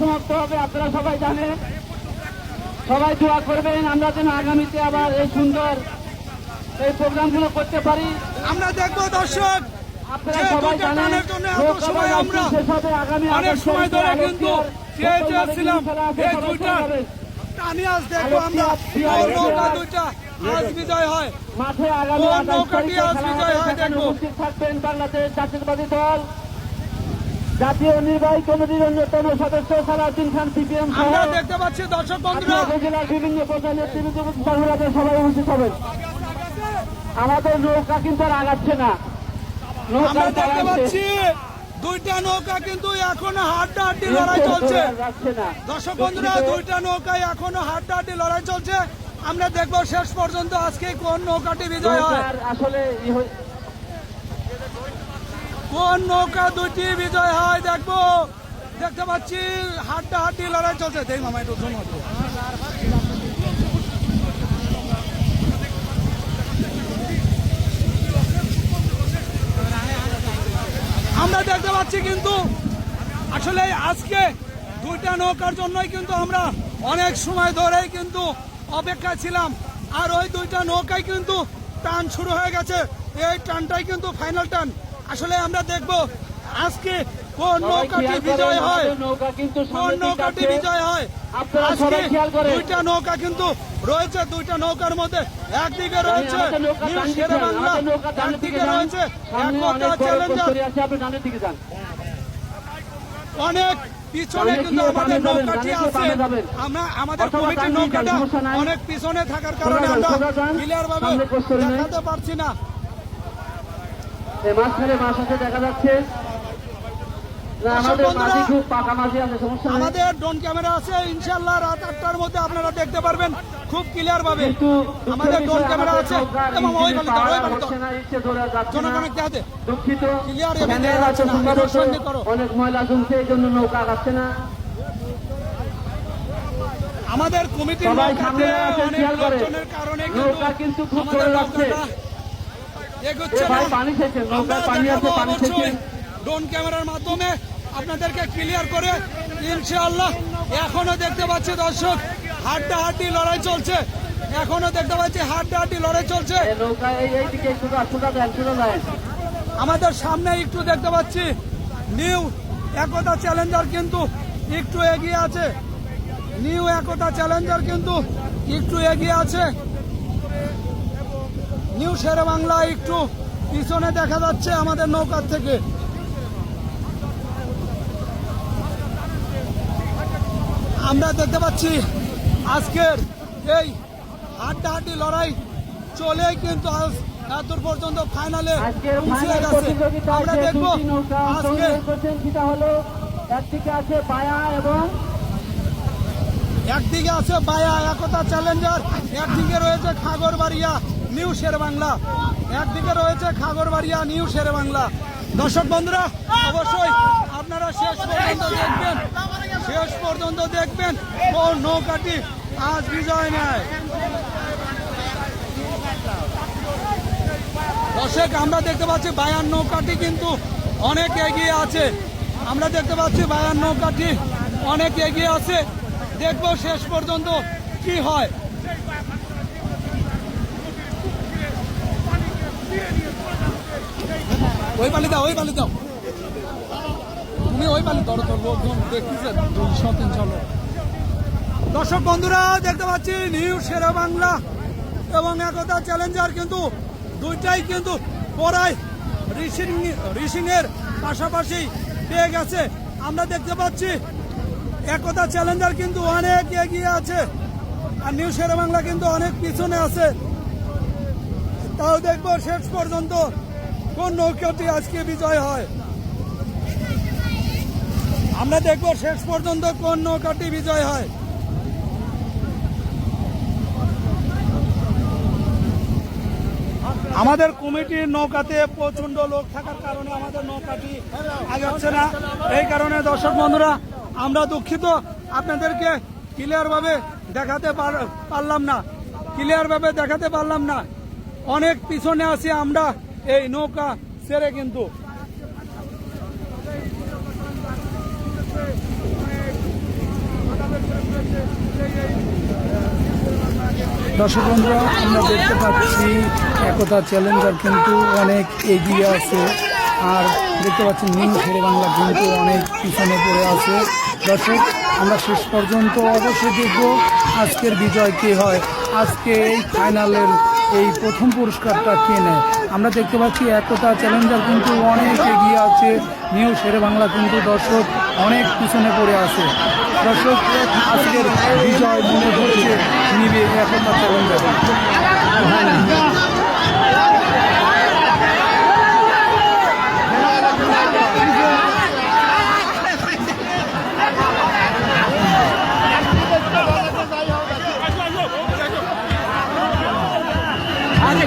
সমাপ্ত হবে, আপনারা সবাই জানেন। সবাই দোয়া করবেন আমরা যেন আগামীতে আবার এই সুন্দর এই প্রোগ্রামগুলো করতে পারি। আমরা দেখবো দর্শক, আপনারা সবাই জানেন অনেক সময় ধরে কিন্তু চেয়েছিলাম এই দুইটা টানি আজ দেখবো আমরা নৌকা দুইটা আজ বিজয় হয়, মাঠে আগামী নৌকাটি আজ বিজয় হয় দেখবো। উপস্থিত থাকবেন বাংলাদেশ জাতীয়তাবাদী দল জাতীয় নির্বাহী কমিটির অন্যতম সদস্য সালাউদ্দিন খান সিপিএম আমরা দেখতে পাচ্ছি দর্শক বন্ধুরা উপজেলার বিভিন্ন পর্যায়ে নেতৃবৃন্দ সবাই উপস্থিত হবেন। আমাদের নৌকা কিন্তু আর আগাচ্ছে না, আমরা দেখতে পাচ্ছি দুইটা নৌকা কিন্তু এখনো হাড্ডাহাড্ডি লড়াই চলছে। দর্শক বন্ধুরা দুইটা নৌকায় এখনো হাড্ডাহাড্ডি লড়াই চলছে। আমরা দেখবো শেষ পর্যন্ত আজকে কোন নৌকাটি বিজয় হয়, আসলে কোন নৌকা দুইটি বিজয় হয় দেখবো। দেখতে পাচ্ছি হাড্ডাহাড্ডি লড়াই চলছে। দেখ মামা একটু জন্য আমরা দেখতে পাচ্ছি কিন্তু আসলে আজকে দুইটা নৌকার জন্যই কিন্তু আমরা অনেক সময় ধরেই কিন্তু অপেক্ষায় ছিলাম। আর ওই দুইটা নৌকায় কিন্তু টান শুরু হয়ে গেছে, এই টানটাই কিন্তু ফাইনাল টান। আসলে আমরা দেখব আজকে কোন নৌকাটি বিজয় হয়, কোন নৌকাটি বিজয় হয়। আজকে দুইটা নৌকা কিন্তু রয়েছে, দুইটা নৌকার মধ্যে একদিকে রয়েছে শেরে বাংলা, একদিকে রয়েছে একতা চ্যালেঞ্জার। অনেক পিছনে কিন্তু আমাদের নৌকাটি আছে, আমরা আমাদের কমিটির নৌকাটা অনেক পিছনে থাকার কারণে আমরা ক্লিয়ার ভাবে দেখাতে পারছি না। দেখা যাচ্ছে আমাদের ড্রোন ক্যামেরা আছে, ইনশাল্লাহ রাত 8টার মধ্যে আপনারা দেখতে পারবেন খুব ক্লিয়ার ভাবে। আমাদের ড্রোন ক্যামেরা আছে এবং ওই জনগণের হাতে ক্লিয়ার অনেক ময়লা জমছে, এই জন্য নৌকা আসছে না। আমাদের কমিটির নৌকাতে অনেক লোকজনের কারণে নৌকা কিন্তু খুব চলে যাচ্ছে, ড্রোন ক্যামেরার মাধ্যমে আপনাদেরকে ক্লিয়ার করে ইনশাআল্লাহ। এখনো দেখতে পাচ্ছি দর্শক হাড্ডাহাড্ডি লড়াই চলছে, এখনো দেখতে পাচ্ছি হাড্ডাহাড্ডি লড়াই চলছে। আমাদের সামনে একটু দেখতে পাচ্ছি নিউ একতা চ্যালেঞ্জার কিন্তু একটু এগিয়ে আছে, নিউ একতা চ্যালেঞ্জার কিন্তু একটু এগিয়ে আছে। নিউ শেরে বাংলা একটু পিছনে দেখা যাচ্ছে আমাদের নৌকার থেকে। আমরা দেখতে পাচ্ছি আজকের এই হাড্ডাহাড্ডি লড়াই চলে কিন্তু আজ এত পর্যন্ত ফাইনালে পৌঁছে গেছে। আমরা দেখবো আজকে একদিকে আছে বায়া এবং একদিকে আছে বায়া একতা চ্যালেঞ্জার, একদিকে রয়েছে খাগড়বাড়িয়া নিউ শেরে বাংলা, একদিকে রয়েছে খাগড়বাড়িয়া নিউ শেরে বাংলা। দর্শক বন্ধুরা অবশ্যই আপনারা শেষ পর্যন্ত দেখবেন কোন নৌকাটি আজ বিজয় নেয়। দর্শক আমরা দেখতে পাচ্ছি বায়ান নৌকাটি কিন্তু অনেক এগিয়ে আছে, আমরা দেখতে পাচ্ছি বায়ান নৌকাটি অনেক এগিয়ে আছে। দেখবো শেষ পর্যন্ত কি হয়। ওই পালি দাও, ওই পালি দাও, তুমি ওই পালি ধরো, তোর লোকজন দেখতেছে। দর্শক বন্ধুরা দেখতে পাচ্ছি নিউ শেরে বাংলা এবং একতা চ্যালেঞ্জার কিন্তু দুইটাই কিন্তু পড়াই রিসিং এর পাশাপাশি পেয়ে গেছে। আমরা দেখতে পাচ্ছি একতা চ্যালেঞ্জার কিন্তু অনেক এগিয়ে আছে আর নিউ শেরে বাংলা কিন্তু অনেক পিছনে আছে। তাও দেখবো শেষ পর্যন্ত কোন নৌকাটি আজকে বিজয় হয়। আমরা দেখবো শেষ পর্যন্ত কোন নৌকাটি বিজয় হয়। আমাদের কমিটির নৌকাতে প্রচন্ড লোক থাকার কারণে আমাদের নৌকাটি আগাচ্ছে না, এই কারণে দর্শক বন্ধুরা আমরা দুঃখিত, আপনাদেরকে ক্লিয়ার ভাবে দেখাতে পারলাম না, অনেক পিছনে আছি আমরা এই নৌকা ছেড়ে। কিন্তু দর্শক বন্ধুরা, আমরা দেখতে পাচ্ছি একতা চ্যালেঞ্জার কিন্তু অনেক এগিয়ে আছে, আর দেখতে পাচ্ছি নিউ শেরে বাংলা কিন্তু অনেক পিছনে পড়ে আছে। দর্শক, আমরা শেষ পর্যন্ত অবশ্যই দেখব আজকের বিজয় কে হয়, আজকে এই ফাইনালের এই প্রথম পুরস্কারটা কে নেয়। আমরা দেখতে পাচ্ছি একতা চ্যালেঞ্জার কিন্তু অনেক এগিয়ে আছে, নিউ শেরে বাংলা কিন্তু দর্শক অনেক পিছনে পড়ে আছে। দর্শক, আজকের বিজয় মনে হচ্ছে নিবে একতা চ্যালেঞ্জার। আরে